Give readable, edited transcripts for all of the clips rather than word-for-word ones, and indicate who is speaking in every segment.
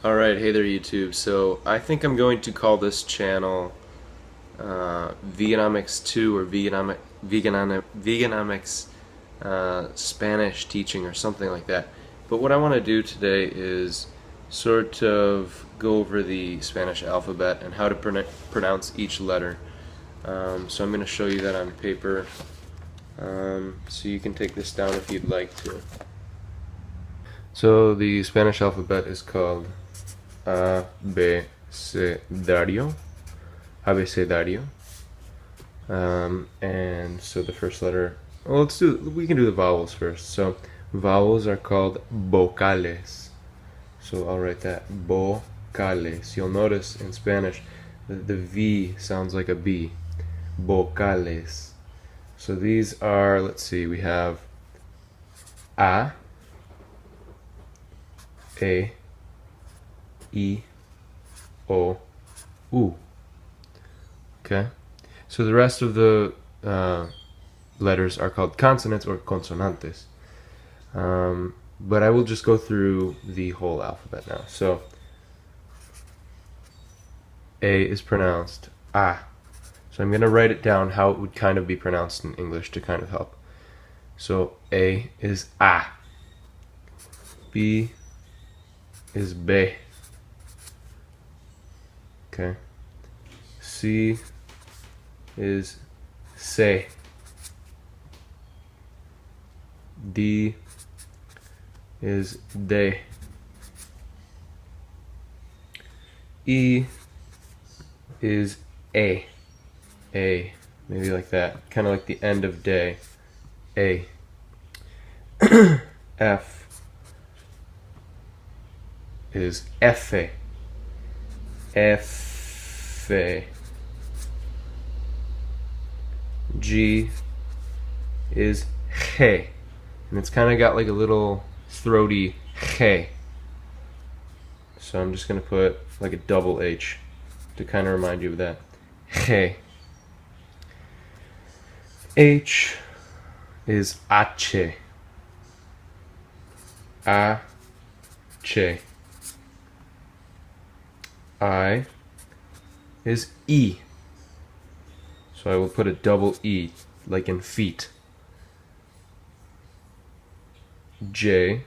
Speaker 1: Alright, hey there YouTube. So I think I'm going to call this channel Veganomics 2 or Veganomics Spanish teaching or something like that. But what I want to do today is sort of go over the Spanish alphabet and how to pronounce each letter. So I'm going to show you that on paper. So you can take this down if you'd like to. So the Spanish alphabet is called abecedario. And so the first letter, well, we can do the vowels first. So vowels are called vocales. So I'll write that, vocales. You'll notice in Spanish the V sounds like a B. Vocales. So these are, let's see, we have A, E, I, O, U. Okay? So the rest of the letters are called consonants or consonantes. But I will just go through the whole alphabet now. So A is pronounced A. So I'm going to write it down how it would kind of be pronounced in English to kind of help. So A is A. B is B. Okay. C is C. D is D. E is A. A. Maybe like that. Kind of like the end of day. A. F is F. F. G is G. And it's kind of got like a little throaty G. So I'm just going to put like a double H to kind of remind you of that. G. H is H. H. I is E. So I will put a double E, like in feet. J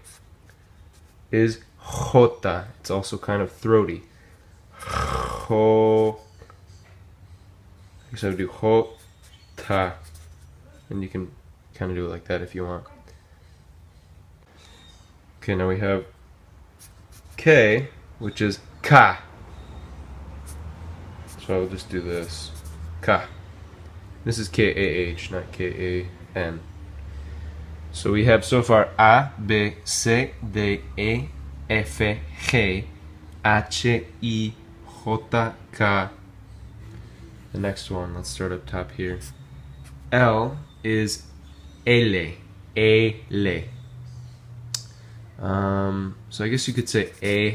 Speaker 1: is J. It's also kind of throaty. Jo. I guess I would do J. And you can kind of do it like that if you want. Okay, now we have K, which is Ka. So I'll just do this. Ka. This is K-A-H, not K-A-N. So we have so far A, B, C, D, E, F, G, H, I, J, K. The next one, let's start up top here. L is L. L. So I guess you could say L.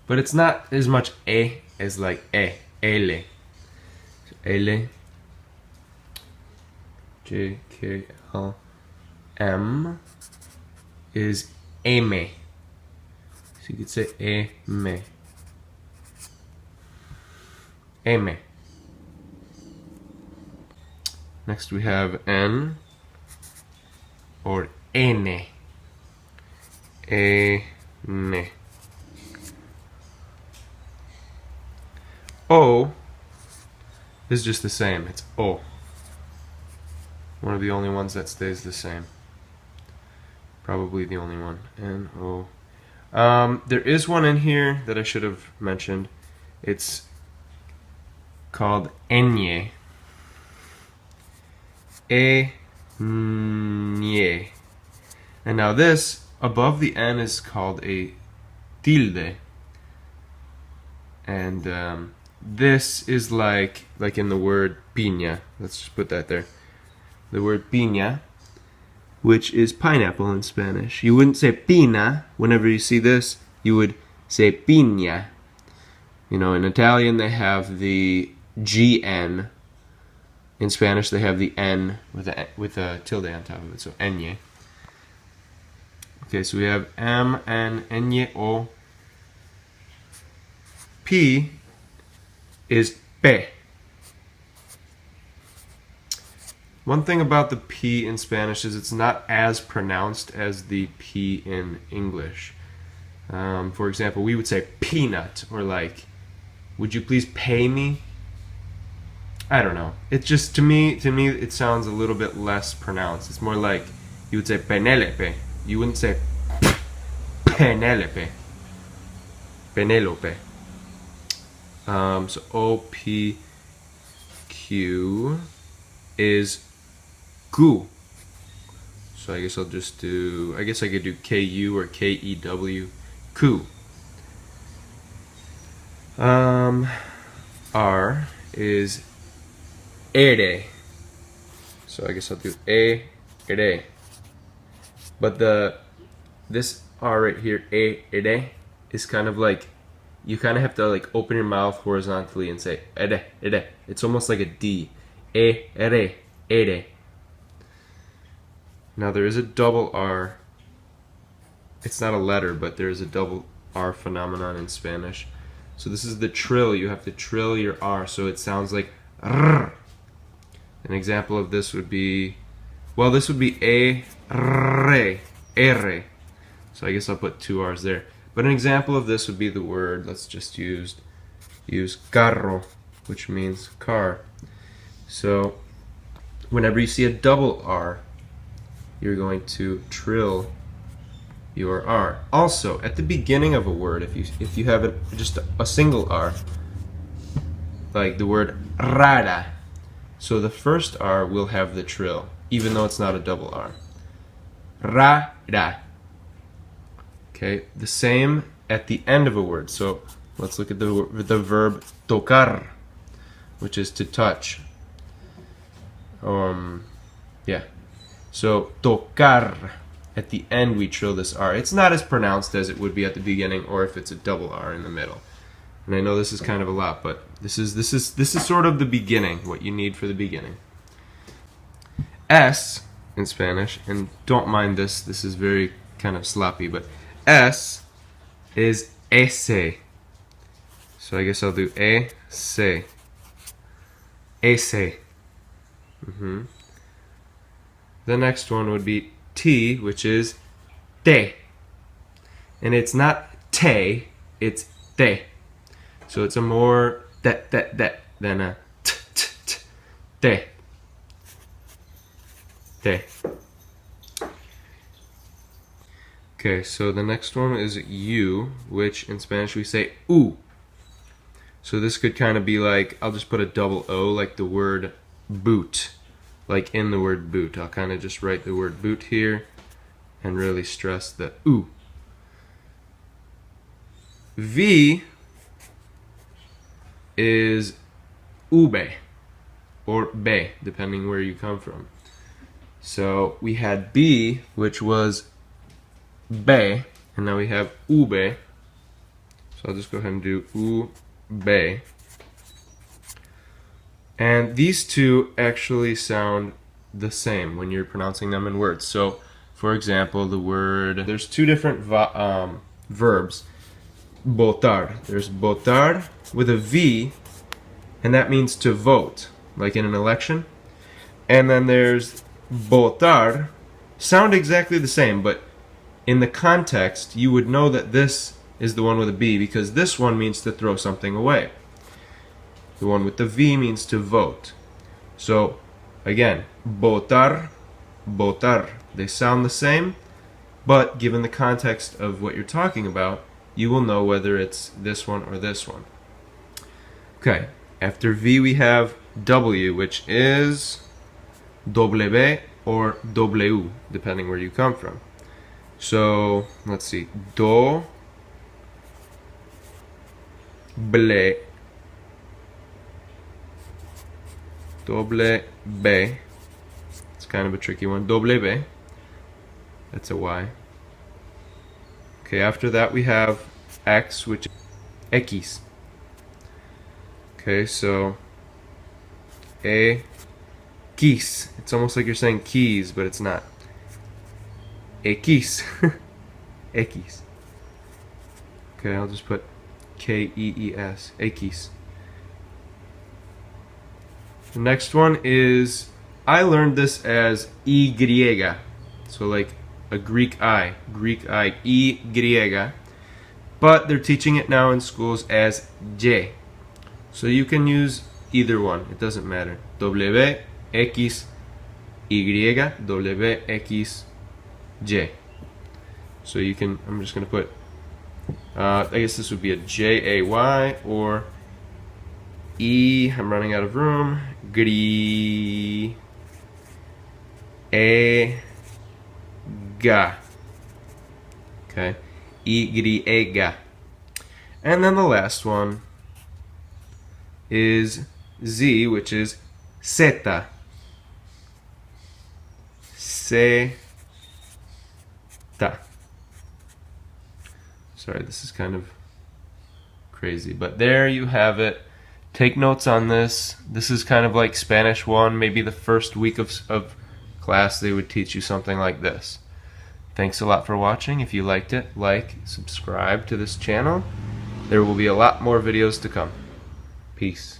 Speaker 1: But it's not as much E as like L. So L. J, K, L. M is M. So you could say M. M. Next we have N or N. N. O is just the same. It's O. One of the only ones that stays the same. Probably the only one. N-O. There is one in here that I should have mentioned. It's called Enye. Enye. And now this, above the N, is called a tilde. And this is like in the word piña. Let's just put that there. The word piña, which is pineapple in Spanish. You wouldn't say pina whenever you see this. You would say piña. You know, in Italian they have the GN. In Spanish they have the N with a tilde on top of it. So enye. Okay, so we have M, N, Ñ, O. P is P. One thing about the P in Spanish is it's not as pronounced as the P in English. For example, we would say peanut, or like, would you please pay me? I don't know. It just, to me, it sounds a little bit less pronounced. It's more like you would say Penelope. You wouldn't say Penelope. Penelope. So OPQ is Q. So I guess I'll just do, I guess I could do KU or KEW. Q. R is ere. So I guess I'll do ere. But this R right here, ere, is kind of like, you kind of have to like open your mouth horizontally and say ere. It's almost like a D. Ere. Now there is a double R. It's not a letter, but there is a double R phenomenon in Spanish. So this is the trill. You have to trill your R so it sounds like R. An example of this would be, well, this would be ere. So I guess I'll put two R's there. But an example of this would be the word, let's just use carro, which means car. So whenever you see a double R, you're going to trill your R. Also, at the beginning of a word, if you have just a single R, like the word rara, so the first R will have the trill, even though it's not a double R. Rara. Okay, the same at the end of a word. So let's look at the verb tocar, which is to touch. Yeah. So tocar, at the end we trill this R. It's not as pronounced as it would be at the beginning, or if it's a double R in the middle. And I know this is kind of a lot, but this is sort of the beginning, what you need for the beginning. S in Spanish, and don't mind this is very kind of sloppy, but S is ese. So I guess I'll do ese. Ese. The next one would be T, which is te. And it's not te, it's te. So it's a more than a te. Te. Okay, so the next one is U, which in Spanish we say U. So this could kind of be like, I'll just put a double O, like the word boot. Like in the word boot. I'll kind of just write the word boot here and really stress the U. V is ube or be, depending where you come from. So we had B, which was be, and now we have ube. So I'll just go ahead and do ube. And these two actually sound the same when you're pronouncing them in words. So, for example, the word, there's two different verbs. Votar. There's votar with a V, and that means to vote, like in an election. And then there's votar, sound exactly the same, but in the context, you would know that this is the one with a B, because this one means to throw something away. The one with the V means to vote. So, again, votar, votar. They sound the same, but given the context of what you're talking about, you will know whether it's this one or this one. Okay, after V we have W, which is W or W, depending where you come from. So, let's see. Do, ble, doble B. It's kind of a tricky one. Doble B. That's a Y. Okay, after that we have X, which is X. Okay, so A, keys. It's almost like you're saying keys, but it's not. X. X. Okay, I'll just put K-E-E-S, X. The next one is, I learned this as Y, so like a Greek I, Y, but they're teaching it now in schools as Y. So you can use either one, it doesn't matter. W, X, Y, W, X, Y. So you can, I'm just going to put, I guess this would be a J-A-Y or E, I'm running out of room, Gri, E, Ga. Okay, Y. And then the last one is Z, which is Zeta. Zeta. Sorry, this is kind of crazy, but there you have it. Take notes on this. This is kind of like Spanish 1. Maybe the first week of class they would teach you something like this. Thanks a lot for watching. If you liked it, like, subscribe to this channel. There will be a lot more videos to come. Peace.